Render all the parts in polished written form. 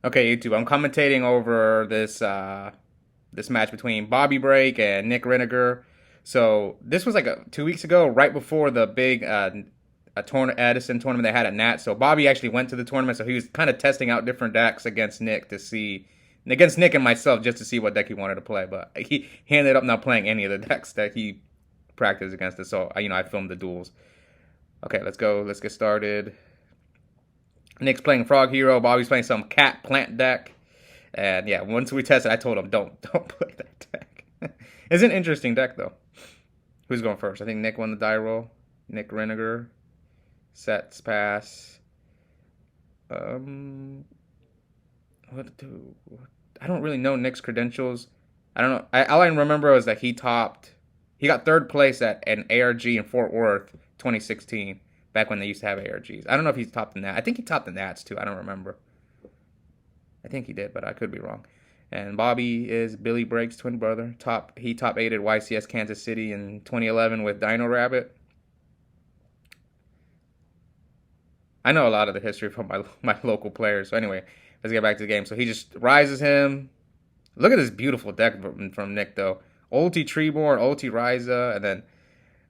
Okay, YouTube. I'm commentating over this match between Bobby Break and Nick Reineger. So this was like 2 weeks ago, right before the big Edison tournament they had at Nat. So Bobby actually went to the tournament, so he was kind of testing out different decks against Nick and myself, just to see what deck he wanted to play. But he ended up not playing any of the decks that he practiced against us. So I filmed the duels. Okay, let's go. Let's get started. Nick's playing Frog Hero. Bobby's playing some Cat Plant deck. And yeah, once we tested, I told him don't play that deck. It's an interesting deck though. Who's going first? I think Nick won the die roll. Nick Reineger. Sets pass. What do? I don't really know Nick's credentials. I don't know. All I remember was that he got third place at an ARG in Fort Worth 2016, back when they used to have ARGs. I don't know if he's topped the Nats. I think he topped the Nats too. I don't remember. I think he did, but I could be wrong. And Bobby is Billy Break's twin brother. He top 8 at YCS Kansas City in 2011 with Dino Rabbit. I know a lot of the history from my local players. So anyway, let's get back to the game. So he just rises him. Look at this beautiful deck from Nick though. Ulti Treeborn, Ulti Ryza, and then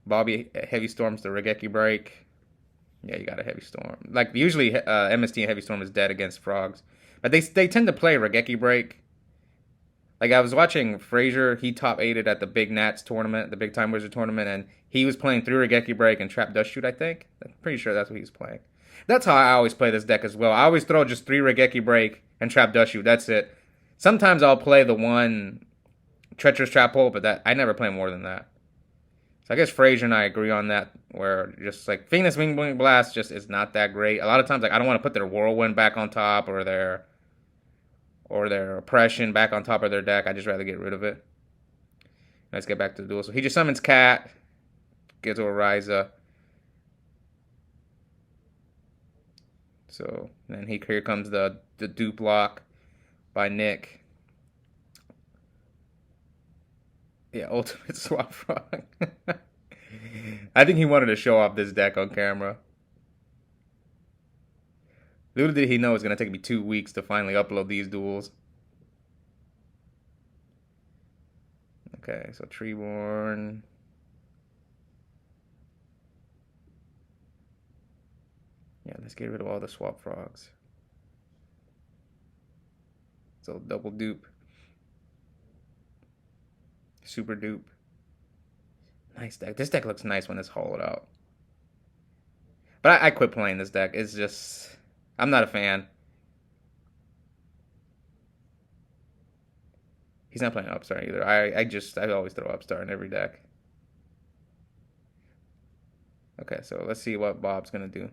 Bobby Heavy Storms the Regeki Break. Yeah, you got a Heavy Storm. Like usually MST and Heavy Storm is dead against frogs. But they tend to play Regeki Break. Like I was watching Frazier, he top 8'd at the Big Nats tournament, the Big Time Wizard tournament, and he was playing 3 Regeki Break and Trap Dust Shoot, I think. I'm pretty sure that's what he was playing. That's how I always play this deck as well. I always throw just 3 Regeki Break and Trap Dust Shoot. That's it. Sometimes I'll play the one Treacherous Trap Hole, but I never play more than that. So I guess Frazier and I agree on that, where just like Phoenix Wing Wing Blast just is not that great. A lot of times, like I don't want to put their Whirlwind back on top or their Oppression back on top of their deck. I just rather get rid of it. Let's get back to the duel. So he just summons Cat, gets over Ryza. So then here comes the dupe lock by Nick. Yeah, Ultimate Swap Frog. I think he wanted to show off this deck on camera. Little did he know it's going to take me 2 weeks to finally upload these duels. Okay, so Treeborn. Yeah, let's get rid of all the swap frogs. So double dupe. Super dupe. Nice deck. This deck looks nice when it's hollowed out. But I quit playing this deck. It's just... I'm not a fan. He's not playing Upstart either. I always throw Upstart in every deck. Okay, so let's see what Bob's gonna do.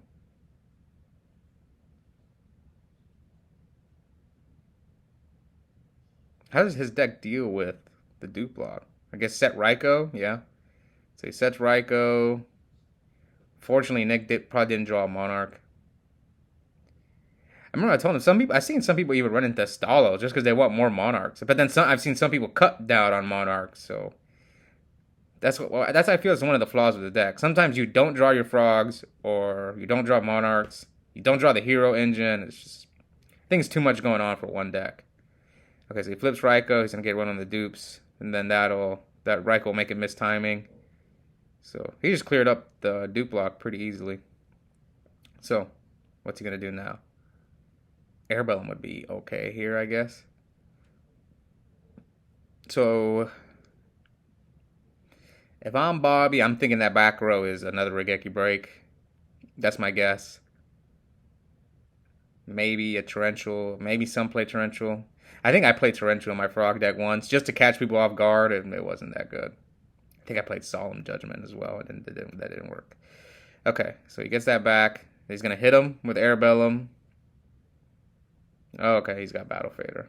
How does his deck deal with the dupe block? I guess set Raikou, yeah. So he sets Raikou. Fortunately, Nick probably didn't draw a Monarch. I remember I told him I've seen some people even run into Stallo just because they want more Monarchs. But then I've seen some people cut down on Monarchs. So that's I feel is one of the flaws of the deck. Sometimes you don't draw your frogs, or you don't draw Monarchs. You don't draw the hero engine. It's just, I think it's too much going on for one deck. Okay, so he flips Raikou. He's gonna get one on the dupes, and then that Raikou will make it miss timing. So he just cleared up the dupe block pretty easily. So what's he gonna do now? Airbellum would be okay here, I guess. So if I'm Bobby, I'm thinking that back row is another Regeki Break. That's my guess. Maybe a Torrential. Maybe some play Torrential. I think I played Torrential in my Frog deck once just to catch people off guard, and it wasn't that good. I think I played Solemn Judgment as well, and that didn't work. Okay, so he gets that back. He's going to hit him with Airbellum. Oh, okay, he's got Battle Fader.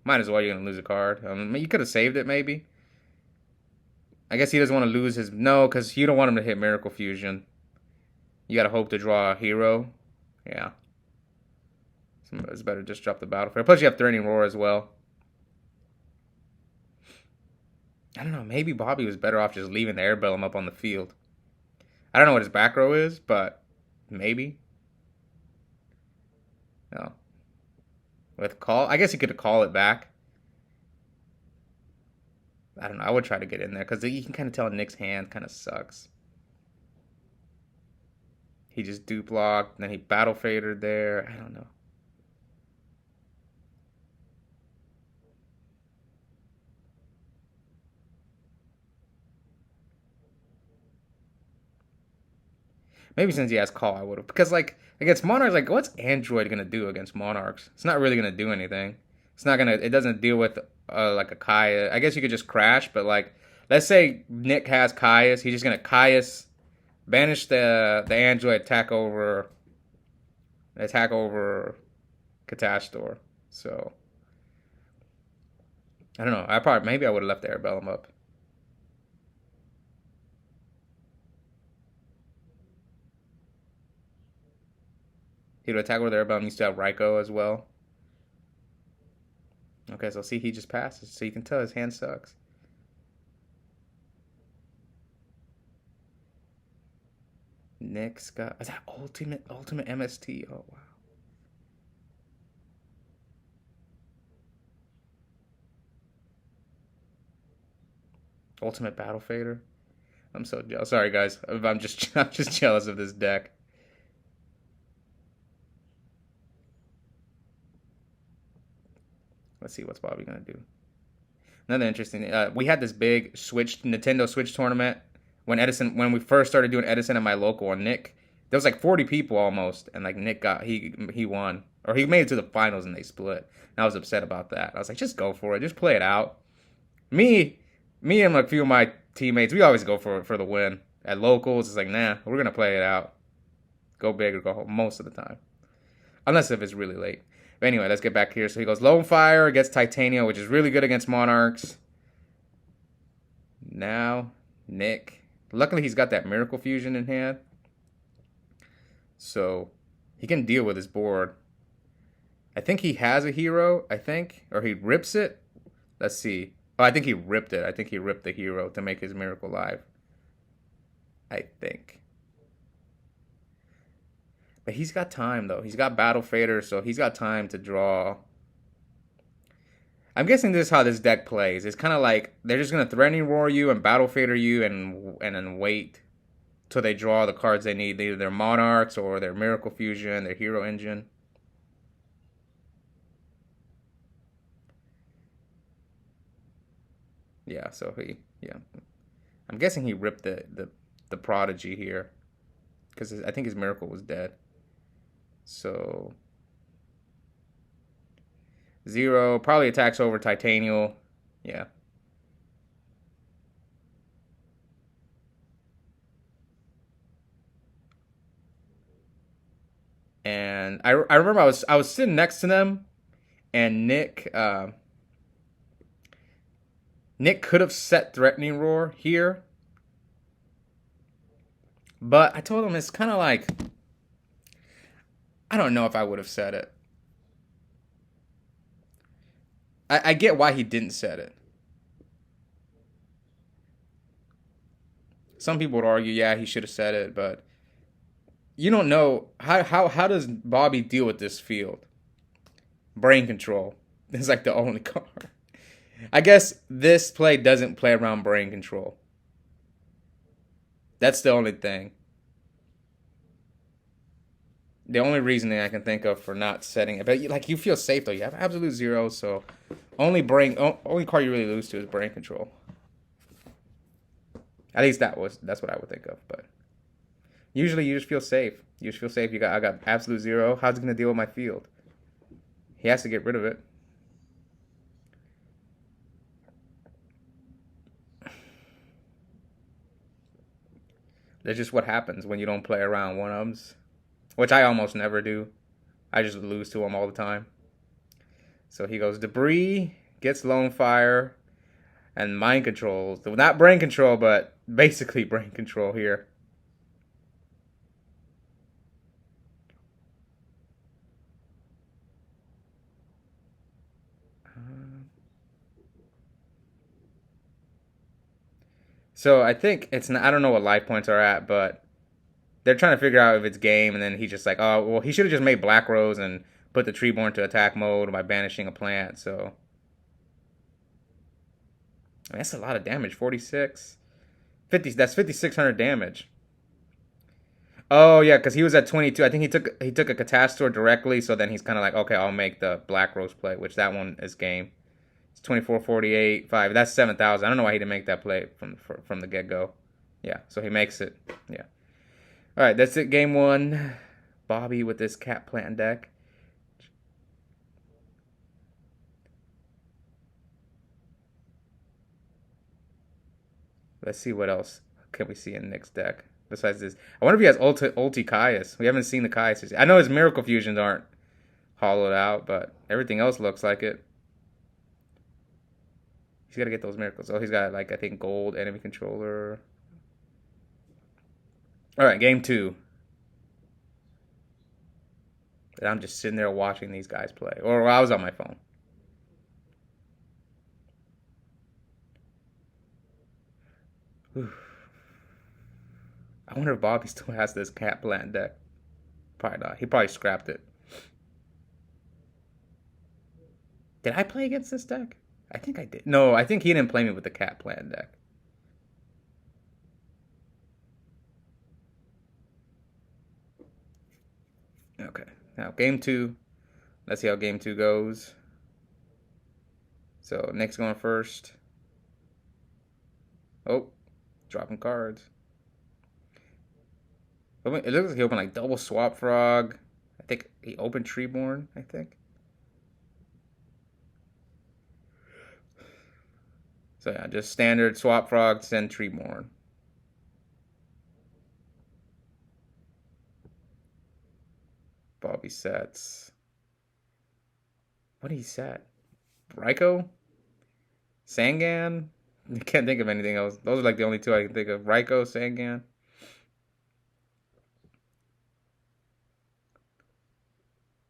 Might as well, you're going to lose a card. You could have saved it, maybe. I guess he doesn't want to lose his... No, because you don't want him to hit Miracle Fusion. You got to hope to draw a hero. Yeah. It's better just drop the Battle Fader. Plus, you have Threatening Roar as well. I don't know. Maybe Bobby was better off just leaving the Airbellum up on the field. I don't know what his back row is, but maybe. No. with call. I guess he could call it back. I don't know. I would try to get in there because you can kind of tell Nick's hand kind of sucks. He just dupe blocked, then he battle fadered there. I don't know. Maybe since he has call, I would have. Because, like, against Monarchs, like, what's Android going to do against Monarchs? It's not really going to do anything. It's not going to, it doesn't deal with, like, a Kaya. I guess you could just crash, but, like, let's say Nick has Kaias. He's just going to Kaias, banish the Android, attack over Catastor. So, I don't know. Maybe I would have left the Arabellum up. He would attack over the Arabellum. You still have Raiko as well. Okay, so see, he just passes. So you can tell his hand sucks. Nick's got, is that ultimate MST? Oh wow. Ultimate Battle Fader. I'm so jealous. Sorry guys. I'm just jealous of this deck. Let's see what's Bobby gonna do. Another interesting. We had this big Nintendo Switch tournament when we first started doing Edison at my local, and Nick, there was like 40 people almost, and like Nick he won, or he made it to the finals and they split. And I was upset about that. I was like, just go for it, just play it out. Me and like a few of my teammates, we always go for the win. At locals, it's like, nah, we're gonna play it out. Go big or go home most of the time, unless if it's really late. But anyway, let's get back here. So he goes Lone Fire against Titania, which is really good against Monarchs. Now, Nick. Luckily, he's got that Miracle Fusion in hand. So, he can deal with his board. I think he has a hero, or he rips it. Let's see. Oh, I think he ripped it. I think he ripped the hero to make his Miracle live. I think. But he's got time, though. He's got Battle Fader, so he's got time to draw. I'm guessing this is how this deck plays. It's kind of like they're just going to Threatening Roar you and Battle Fader you and then wait till they draw the cards they need. Either their Monarchs or their Miracle Fusion, their Hero Engine. Yeah, I'm guessing he ripped the Prodigy here. Because I think his Miracle was dead. So 0 probably attacks over Titanial. Yeah. And I remember I was sitting next to them, and Nick could have set Threatening Roar here, but I told him it's kind of like, I don't know if I would have said it. I get why he didn't set it. Some people would argue, yeah, he should have said it, but you don't know how does Bobby deal with this field? Brain Control is like the only card. I guess this play doesn't play around Brain Control. That's the only thing. The only reasoning I can think of for not setting it, but like you feel safe though. You have absolute 0, so only card you really lose to is Brain Control. At least that's what I would think of. But usually you just feel safe. You just feel safe. I got absolute 0. How's he gonna deal with my field? He has to get rid of it. That's just what happens when you don't play around one-ums. Which I almost never do. I just lose to him all the time. So he goes Debris, gets Lone Fire, and Mind Control. Not Brain Control, but basically Brain Control here. So I think it's not, I don't know what life points are at, but they're trying to figure out if it's game, and then he's just like, oh, well, he should have just made Black Rose and put the Treeborn to attack mode by banishing a plant. So I mean, that's a lot of damage. 46, 50. That's 5,600 damage. Oh yeah, because he was at 22. I think he took a Catastor directly. So then he's kind of like, okay, I'll make the Black Rose play, which that one is game. It's 24, 48, 5. That's 7,000. I don't know why he didn't make that play from the get go. Yeah, so he makes it. Yeah. All right, that's it. Game one. Bobby with this cat plant deck. Let's see what else can we see in Nick's deck besides this. I wonder if he has ulti Caius. We haven't seen the Caius. I know his Miracle Fusions aren't hollowed out, but everything else looks like it. He's got to get those miracles. Oh, he's got, like, I think gold enemy controller. All right, game two. And I'm just sitting there watching these guys play. Or I was on my phone. Whew. I wonder if Bobby still has this cat plant deck. Probably not. He probably scrapped it. Did I play against this deck? I think I did. No, I think he didn't play me with the cat plant deck. Okay. Now, game two. Let's see how game two goes. So, Nick's going first. Oh, dropping cards. It looks like he opened like double Swap Frog. I think he opened Treeborn, I think. So yeah, just standard Swap Frog, send Treeborn. Bobby sets. What did he set? Raikou? Sangan? I can't think of anything else. Those are like the only two I can think of. Raikou, Sangan.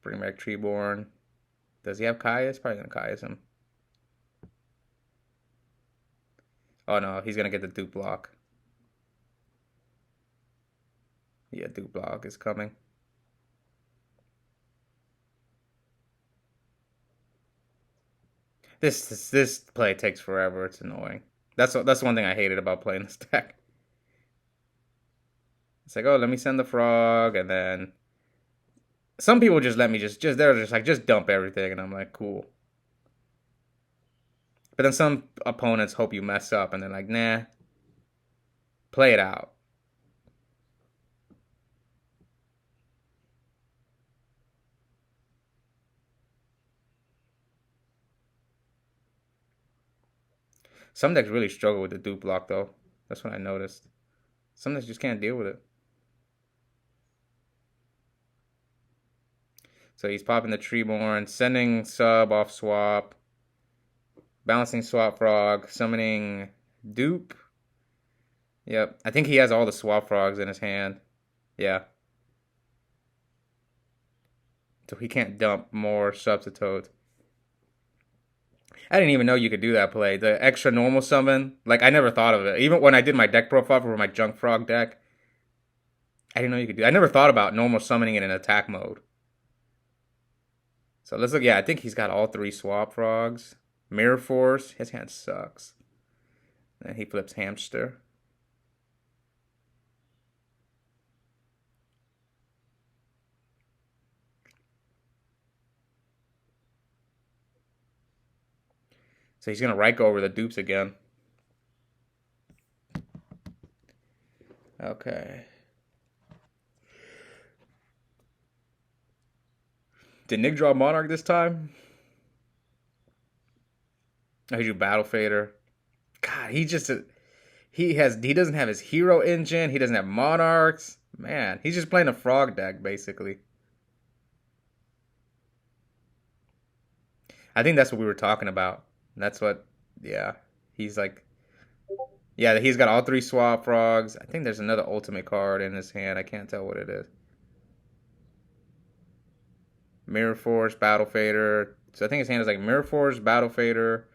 Bring back Treeborn. Does he have Caius? Probably gonna Caius him. Oh no, he's gonna get the dupe block. Yeah, dupe block is coming. This play takes forever. It's annoying. That's one thing I hated about playing this deck. It's like, oh, let me send the frog, and then some people just let me they're just like, just dump everything, and I'm like, cool. But then some opponents hope you mess up, and they're like, nah, play it out. Some decks really struggle with the dupe block, though. That's what I noticed. Some decks just can't deal with it. So he's popping the Treeborn, sending sub off swap, balancing Swap Frog, summoning dupe. Yep, I think he has all the Swap Frogs in his hand. Yeah. So he can't dump more substitute. I didn't even know you could do that play. The extra normal summon, like, I never thought of it. Even when I did my deck profile for my Junk Frog deck, I didn't know you could do it. I never thought about normal summoning it in attack mode. So let's look. Yeah, I think he's got all three Swap Frogs. Mirror Force. His hand sucks. And he flips Hamster. So he's going to Raikou over the dupes again. Okay. Did Nick draw Monarch this time? Oh, he drew Battle Fader. God, he doesn't have his hero engine. He doesn't have Monarchs. Man, he's just playing a frog deck, basically. I think that's what we were talking about. That's what, yeah. He's like, yeah, he's got all three Swap Frogs. I think there's another ultimate card in his hand. I can't tell what it is. Mirror Force, Battle Fader. So I think his hand is like Mirror Force, Battle Fader,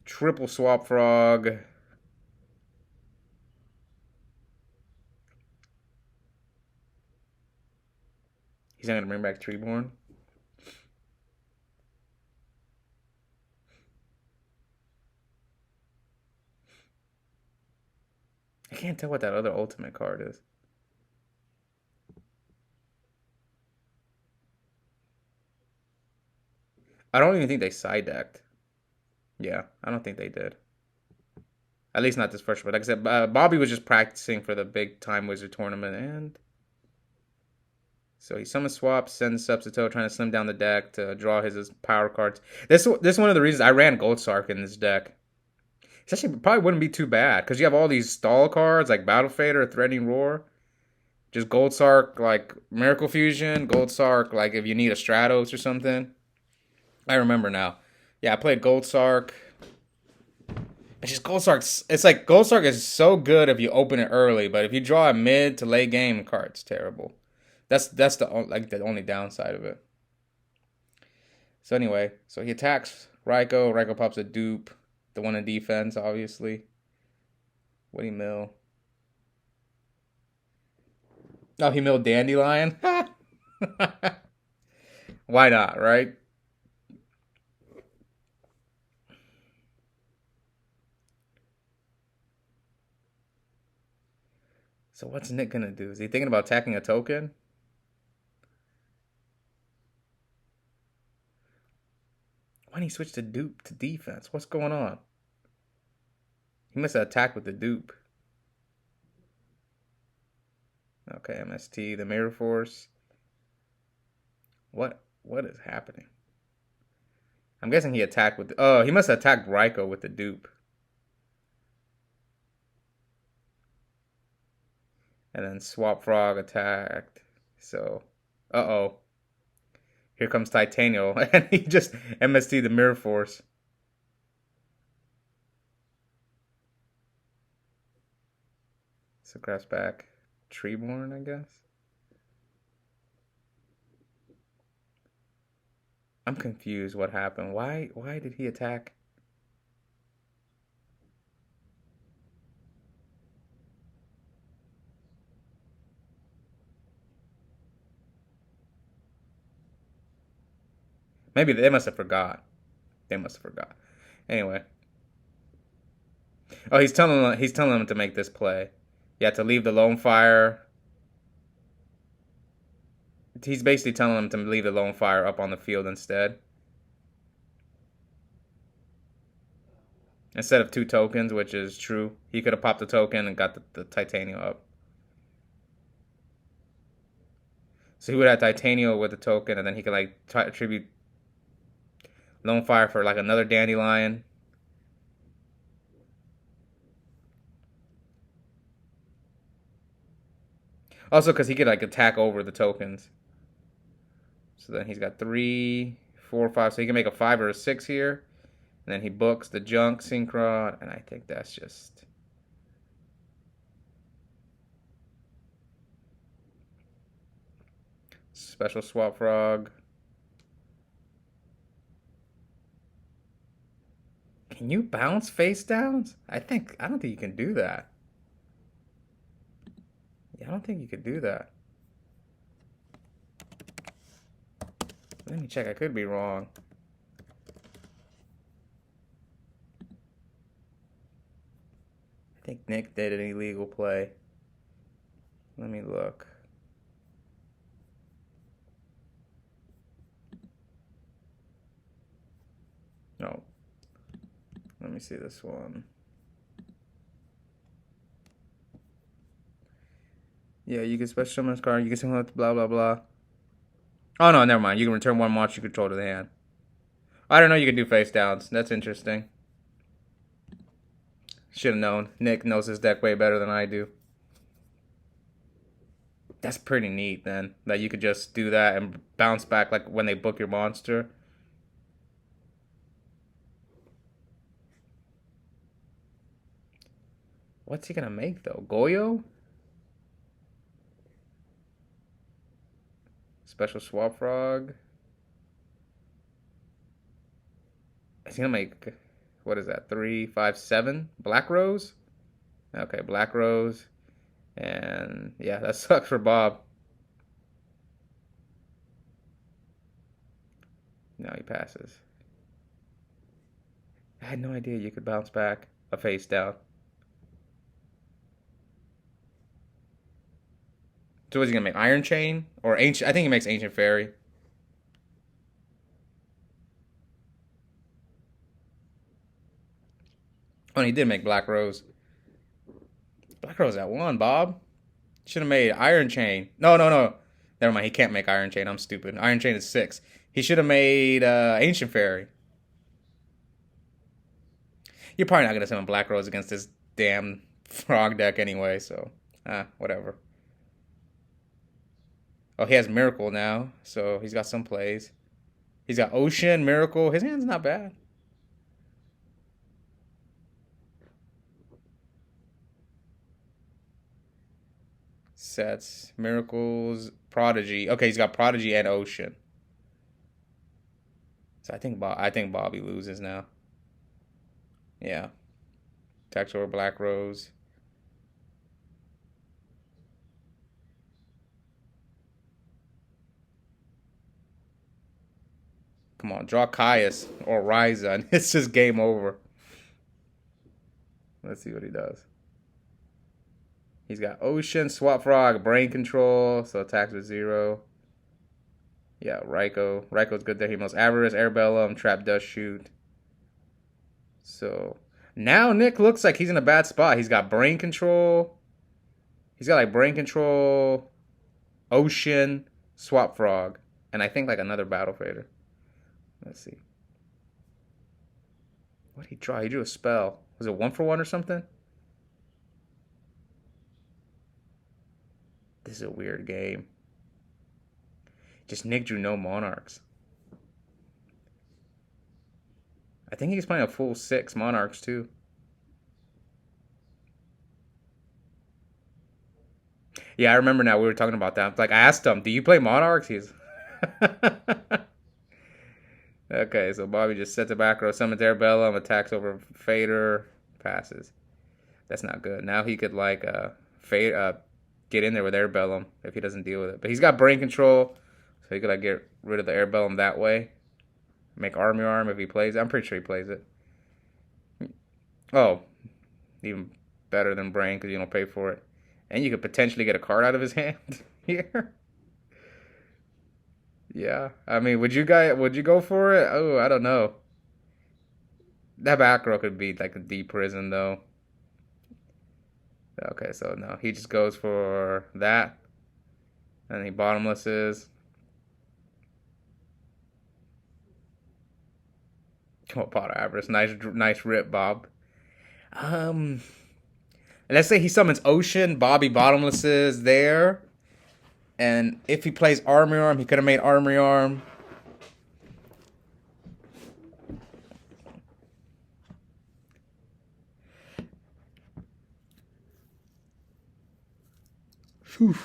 triple Swap Frog. He's not going to bring back Treeborn. I can't tell what that other ultimate card is. I don't even think they side decked. Yeah, I don't think they did. At least not this first one. Like I said, Bobby was just practicing for the big time wizard tournament, and so he summons swap, sends Substitute, trying to slim down the deck to draw his power cards. This is one of the reasons I ran Gold Sark in this deck. It's actually probably wouldn't be too bad because you have all these stall cards like Battle Fader, Threatening Roar. Just Gold Sark like Miracle Fusion, Gold Sark like if you need a Stratos or something. I remember now. Yeah, I played Gold Sark. It's just Gold Sark. It's like Gold Sark is so good if you open it early, but if you draw a mid to late game card, it's terrible. That's the only downside of it. So anyway, so he attacks Raiko. Raiko pops a dupe, the one in defense, obviously. What do you mill? Oh, he milled Dandelion. Why not, right? So what's Nick gonna do? Is he thinking about attacking a token? Why didn't he switch to dupe to defense? What's going on? He must have attacked with the dupe. Okay, MST, the Mirror Force. What is happening? I'm guessing he attacked with. Oh, he must have attacked Raiko with the dupe. And then Swap Frog attacked. So, uh-oh. Here comes Titanium. And he just MST the Mirror Force. So crafts back. Treeborn, I guess. I'm confused what happened. Why did he attack? Maybe they must have forgot. They must have forgot. Anyway. Oh, he's telling him to make this play. You have to leave the lone fire. He's basically telling him to leave the lone fire up on the field instead. Instead of 2 tokens, which is true. He could have popped the token and got the Titanium up. So he would have Titanium with the token, and then he could like attribute Lone Fire for like another Dandelion. Also, because he could like attack over the tokens. So then he's got 3, 4, 5. So he can make a 5 or a 6 here. And then he books the junk Synchro. And I think that's just. Special Swap Frog. Can you bounce face downs? I don't think you can do that. Yeah, I don't think you could do that. Let me check. I could be wrong. I think Nick did an illegal play. Let me look. No. Let me see this one. Yeah, you can special summon this card. You can summon it, blah, blah, blah. Oh, no, never mind. You can return 1 monster you control to the hand. I don't know you can do face downs. That's interesting. Should have known. Nick knows his deck way better than I do. That's pretty neat, then. That you could just do that and bounce back like when they book your monster. What's he gonna make, though? Goyo? Special Swap Frog? Is he gonna make... What is that? 3, 5, 7? Black Rose? Okay, Black Rose. And yeah, that sucks for Bob. No, he passes. I had no idea you could bounce back a face down. So what's he gonna make? Iron Chain or ancient? I think he makes Ancient Fairy. Oh, and he did make Black Rose. Black Rose at one, Bob. Should have made Iron Chain. No, no, no. Never mind. He can't make Iron Chain. I'm stupid. Iron Chain is 6. He should have made Ancient Fairy. You're probably not gonna summon Black Rose against this damn frog deck anyway. So, whatever. Oh, he has Miracle now, so he's got some plays. He's got Ocean, Miracle. His hand's not bad. Sets, Miracles, Prodigy. Okay, he's got Prodigy and Ocean. So I think Bobby loses now. Yeah. Attacks over Black Rose. Come on, draw Caius or Ryza, and it's just game over. Let's see what he does. He's got Ocean, Swap Frog, Brain Control, so attacks with 0. Yeah, Raikou. Raikou's good there. He most Avarice, Airbellum, Trap Dust Shoot. So now Nick looks like he's in a bad spot. He's got Brain Control. He's got like Brain Control, Ocean, Swap Frog, and I think like another Battle Fader. Let's see. What did he draw? He drew a spell. Was it 1-for-1 or something? This is a weird game. Just Nick drew no Monarchs. I think he's playing a full 6 Monarchs too. Yeah, I remember now. We were talking about that. Like I asked him, "Do you play Monarchs?" He's okay. So Bobby just sets a back row, summons Airbellum, attacks over Fader, passes. That's not good. Now he could like fade get in there with Airbellum if he doesn't deal with it. But he's got Brain Control, so he could like get rid of the Airbellum that way. Make Army Arm if he plays it. I'm pretty sure he plays it. Oh, even better than Brain because you don't pay for it. And you could potentially get a card out of his hand here. Yeah. I mean, would you go for it? Oh, I don't know. That back row could be like a deep prison though. Okay, so no, he just goes for that. And he bottomlesses. Oh, Pot of Avarice. Nice rip, Bob. Um, let's say he summons Ocean, Bobby bottomlesses there. And if he plays Army Arm, he could have made Army Arm. Whew.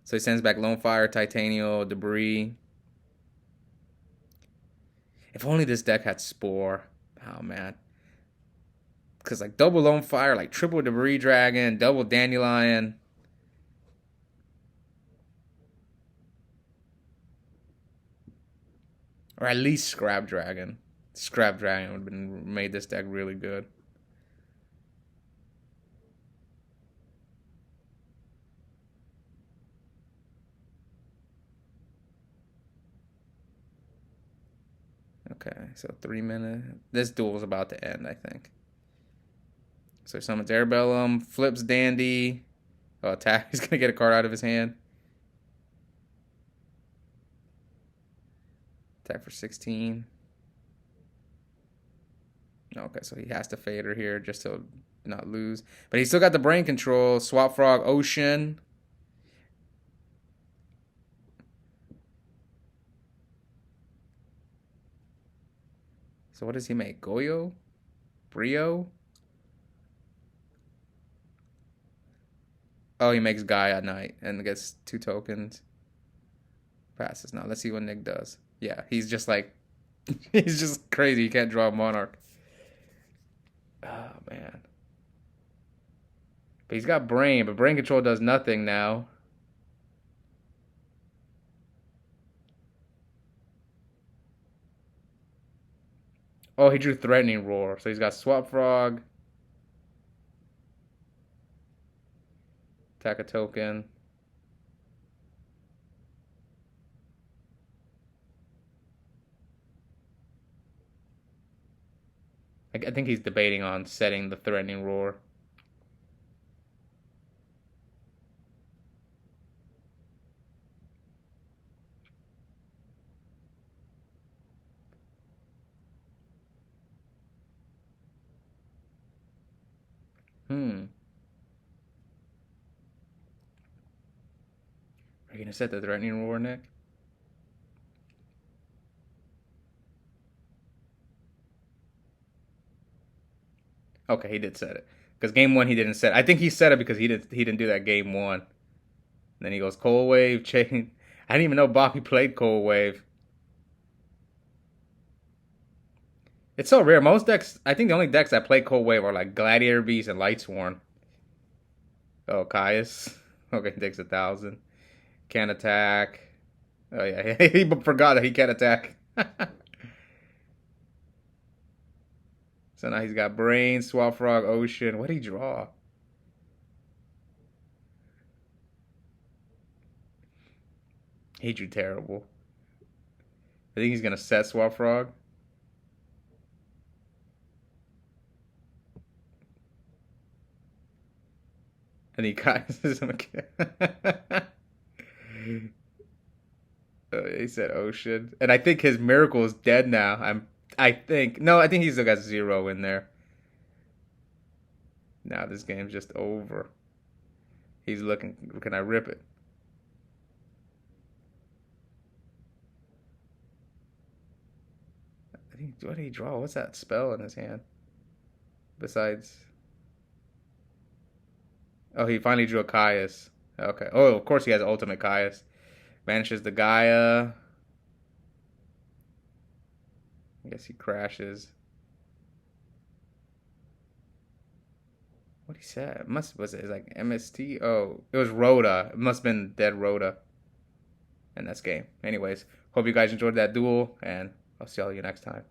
So he sends back Lone Fire, Titanium, Debris. If only this deck had Spore. Oh, man. Because, like, double Lone Fire, like, triple Debris Dragon, double Dandelion. Or at least Scrap Dragon. Scrap Dragon would have made this deck really good. Okay, so 3 minutes. This duel's about to end, I think. So he summons Airbellum, flips Dandy. Oh, attack. He's going to get a card out of his hand. Attack for 16. Okay, so he has to Fader here just to not lose. But he's still got the Brain Control. Swap Frog, Ocean. So what does he make? Goyo? Brio? Oh, he makes Guy at night and gets 2 tokens. Passes. Now let's see what Nick does. Yeah, he's just like, he's just crazy. He can't draw a Monarch. Oh, man. But he's got Brain, but Brain Control does nothing now. Oh, he drew Threatening Roar. So he's got Swap Frog, Attack a token. I think he's debating on setting the threatening roar. Hmm. Are you gonna set the threatening roar, Nick? Okay, he did set it. Because game one he didn't set it. I think he set it because he didn't do that game one. Then he goes Cold Wave, Chain. I didn't even know Bobby played Cold Wave. It's so rare. Most decks, I think the only decks that play Cold Wave are like Gladiator Beast and Lightsworn. Oh, Caius. Okay, he takes 1,000. Can't attack. Oh yeah, he forgot that he can't attack. So now he's got Brain, Swap Frog, Ocean. What did he draw? He drew terrible. I think he's gonna set Swap Frog. And he Caius him again. He said Ocean, and I think his Miracle is dead now. I think no, I think he still got 0 in there. Now this game's just over. He's looking. Can I rip it? I think. What did he draw? What's that spell in his hand? Besides, oh, he finally drew a Caius. Okay. Oh, of course he has Ultimate Caius. Vanishes the Gaia. I guess he crashes. What he said? It was it like MST? Oh, it was Rhoda. It must have been dead Rhoda. And that's game. Anyways, hope you guys enjoyed that duel, and I'll see all you next time.